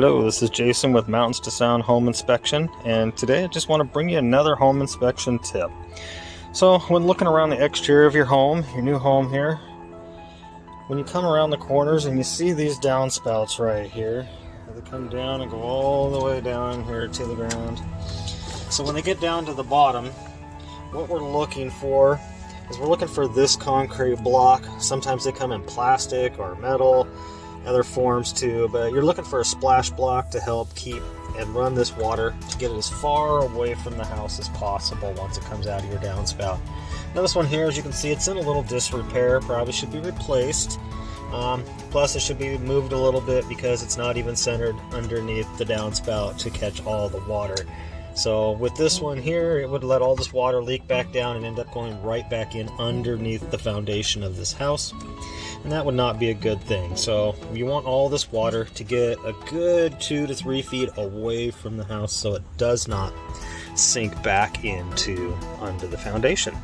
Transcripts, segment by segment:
Hello, this is Jason with Mountains to Sound Home Inspection, and today I just want to bring you another home inspection tip. So when looking around the exterior of your home, your new home here, when you come around the corners and you see these downspouts right here, they come down and go all the way down here to the ground. So when they get down to the bottom, what we're looking for is we're looking for this concrete block. Sometimes they come in plastic or metal, other forms too, but you're looking for a splash block to help keep and run this water to get it as far away from the house as possible once it comes out of your downspout. Now this one here, as you can see, it's in a little disrepair, probably should be replaced. Plus it should be moved a little bit because it's not even centered underneath the downspout to catch all the water. So with this one here, it would let all this water leak back down and end up going right back in underneath the foundation of this house. And that would not be a good thing. So you want all this water to get a good 2 to 3 feet away from the house so it does not sink back into under the foundation.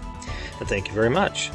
And thank you very much.